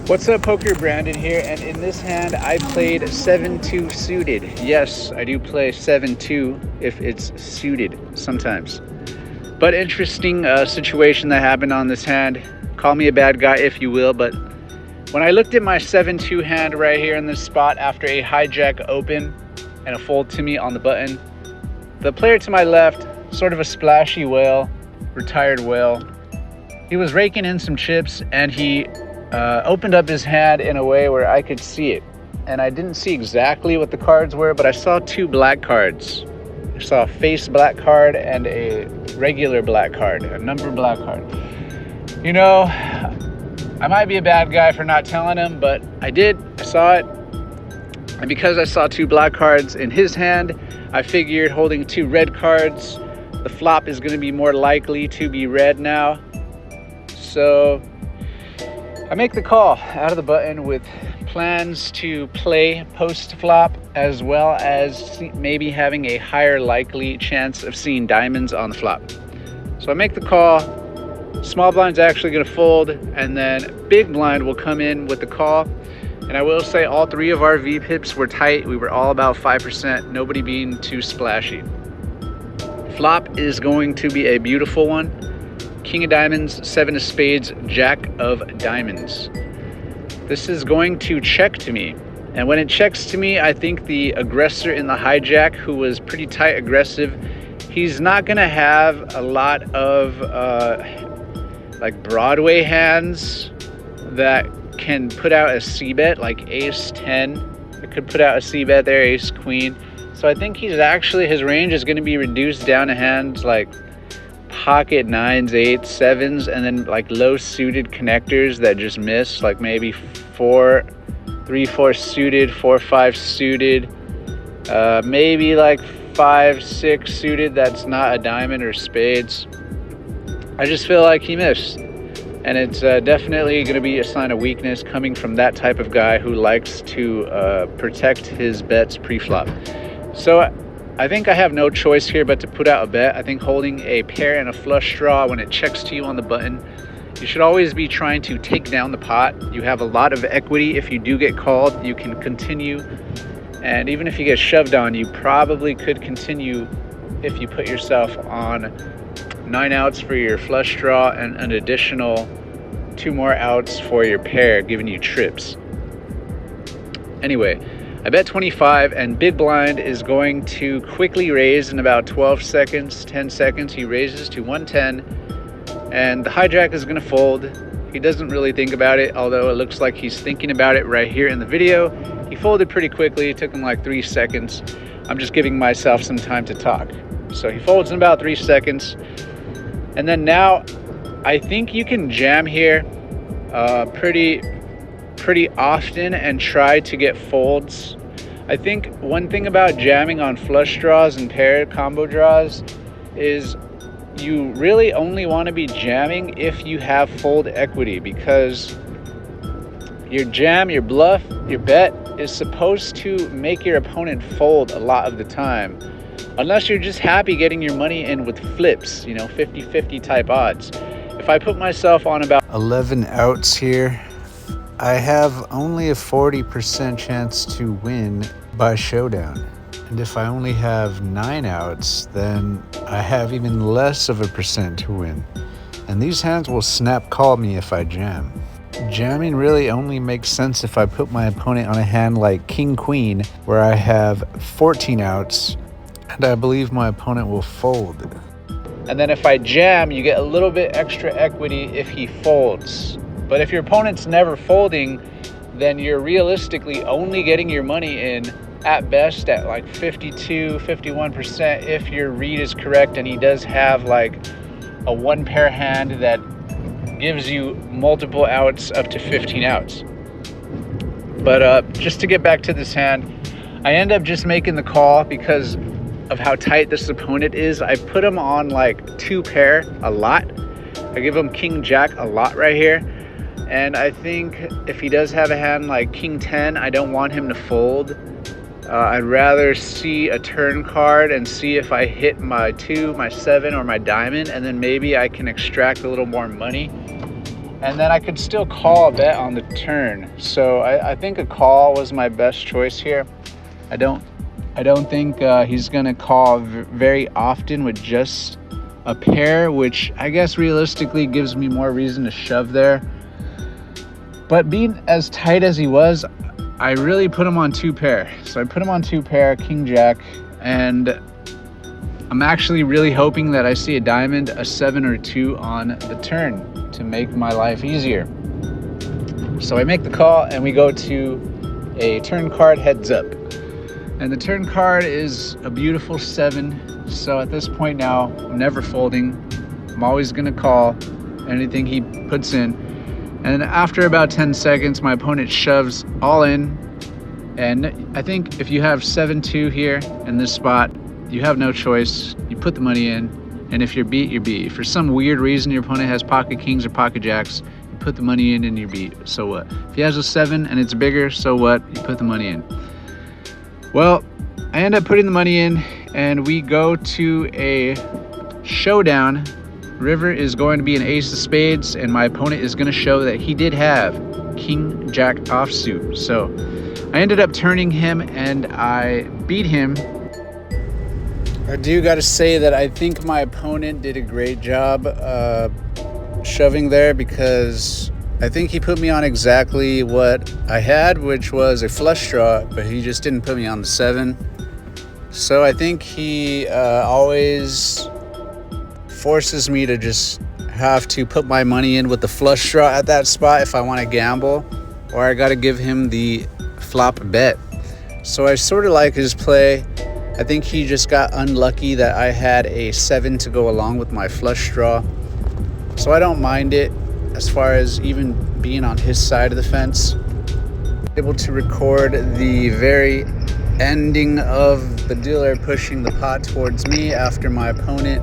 What's up, Pokerbrandon here, and in this hand I played 7-2 suited. Yes, I do play 7-2 if it's suited sometimes. But interesting situation that happened on this hand. Call me a bad guy if you will, but when I looked at my 7-2 hand right here in this spot after a hijack open and a fold to me on the button, the player to my left, sort of a splashy whale, retired whale, he was raking in some chips and he opened up his hand in a way where I could see it. And I didn't see exactly what the cards were, but I saw two black cards. I saw a face black card and a regular black card, a number black card. You know, I might be a bad guy for not telling him, but I did. I saw it. And because I saw two black cards in his hand, I figured holding two red cards, the flop is going to be more likely to be red now. So I make the call out of the button with plans to play post flop, as well as maybe having a higher likely chance of seeing diamonds on the flop. So I make the call. Small blind's actually going to fold, and then big blind will come in with the call. And I will say all three of our V pips were tight. We were all about 5%, nobody being too splashy. Flop is going to be a beautiful one. King of diamonds, 7 of spades, jack of diamonds. This is going to check to me. And when it checks to me, I think the aggressor in the hijack, who was pretty tight aggressive, he's not going to have a lot of like Broadway hands that can put out a c-bet, like ace 10. It could put out a c-bet there, ace queen. So I think he's actually, his range is going to be reduced down to hands like pocket 9s, 8s, 7s, and then like low suited connectors that just miss, like maybe 3-4 suited, 4-5 suited, maybe like 5-6 suited that's not a diamond or spades. I just feel like he missed, and it's definitely going to be a sign of weakness coming from that type of guy who likes to protect his bets pre-flop. So I think I have no choice here but to put out a bet. I think holding a pair and a flush draw when it checks to you on the button, you should always be trying to take down the pot. You have a lot of equity. If you do get called, you can continue. And even if you get shoved on, you probably could continue if you put yourself on 9 outs for your flush draw and an additional 2 more outs for your pair, giving you trips. Anyway, I bet 25, and big blind is going to quickly raise in about 12 seconds, 10 seconds. He raises to 110, and the hijack is going to fold. He doesn't really think about it, although it looks like he's thinking about it right here in the video. He folded pretty quickly. It took him like 3 seconds. I'm just giving myself some time to talk. So he folds in about 3 seconds. And then now I think you can jam here pretty often and try to get folds. I think one thing about jamming on flush draws and pair combo draws is you really only want to be jamming if you have fold equity, because your jam, your bluff, your bet is supposed to make your opponent fold a lot of the time, unless you're just happy getting your money in with flips, you know, 50-50 type odds. If I put myself on about 11 outs here, I have only a 40% chance to win by showdown. And if I only have 9 outs, then I have even less of a percent to win. And these hands will snap call me if I jam. Jamming really only makes sense if I put my opponent on a hand like King Queen, where I have 14 outs, and I believe my opponent will fold. And then if I jam, you get a little bit extra equity if he folds. But if your opponent's never folding, then you're realistically only getting your money in at best at like 52-51% if your read is correct and he does have like a 1 pair hand that gives you multiple outs up to 15 outs. But just to get back to this hand, I end up just making the call because of how tight this opponent is. I put him on like 2 pair a lot. I give him king jack a lot right here. And I think if he does have a hand like king 10, I don't want him to fold. I'd rather see a turn card and see if I hit my 2, my 7, or my diamond, and then maybe I can extract a little more money. and then I could still call a bet on the turn. So I think a call was my best choice here. I don't think he's gonna call very often with just a pair, which I guess realistically gives me more reason to shove there. But being as tight as he was, I really put him on 2 pair. So I put him on 2 pair, king jack, and I'm actually really hoping that I see a diamond, a 7 or 2 on the turn to make my life easier. So I make the call and we go to a turn card heads up. And the turn card is a beautiful 7. So at this point now, I'm never folding. I'm always gonna call anything he puts in. And after about 10 seconds, my opponent shoves all in. And I think if you have 7-2 here in this spot, you have no choice. You put the money in, and if you're beat, you're beat. For some weird reason, your opponent has pocket kings or pocket jacks, you put the money in and you're beat. So what? If he has a 7 and it's bigger, so what? You put the money in. Well, I end up putting the money in, and we go to a showdown. River is going to be an ace of spades, and my opponent is going to show that he did have king jack offsuit. So I ended up turning him and I beat him. I do got to say that I think my opponent did a great job shoving there, because I think he put me on exactly what I had, which was a flush draw, but he just didn't put me on the 7. So I think he always forces me to just have to put my money in with the flush draw at that spot if I want to gamble, or I got to give him the flop bet. So I sort of like his play. I think he just got unlucky that I had a 7 to go along with my flush draw. So I don't mind it as far as even being on his side of the fence. Able to record the very ending of the dealer pushing the pot towards me after my opponent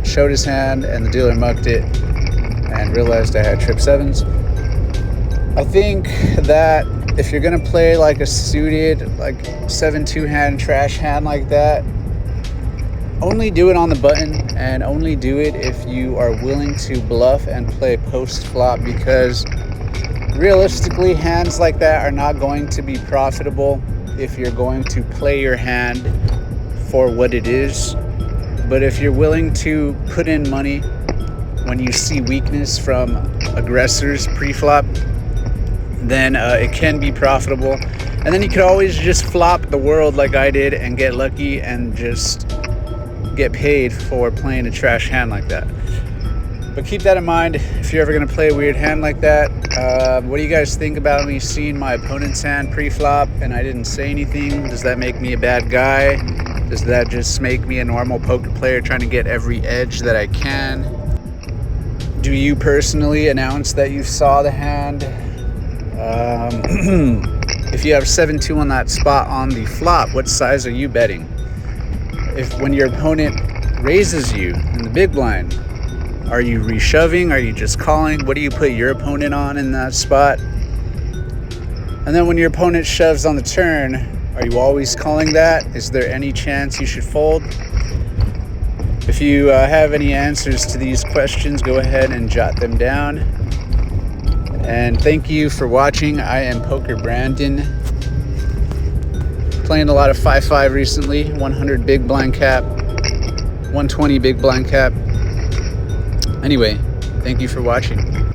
showed his hand and the dealer mucked it and realized I had trip 7s. I think that if you're gonna play like a suited, like 7-2 hand, trash hand like that, only do it on the button, and only do it if you are willing to bluff and play post flop, because realistically hands like that are not going to be profitable if you're going to play your hand for what it is. But if you're willing to put in money when you see weakness from aggressors pre-flop, then it can be profitable. And then you could always just flop the world like I did and get lucky and just get paid for playing a trash hand like that. But keep that in mind if you're ever going to play a weird hand like that. What do you guys think about me seeing my opponent's hand pre-flop and I didn't say anything? Does that make me a bad guy? Does that just make me a normal poker player trying to get every edge that I can? Do you personally announce that you saw the hand? If you have 7-2 on that spot on the flop, what size are you betting? When your opponent raises you in the big blind, are you reshoving? Are you just calling? What do you put your opponent on in that spot? And then when your opponent shoves on the turn, are you always calling that? Is there any chance you should fold? If you have any answers to these questions, go ahead and jot them down. And thank you for watching. I am Pokerbrandon. Playing a lot of 5-5 recently, 100 big blind cap, 120 big blind cap. Anyway, thank you for watching.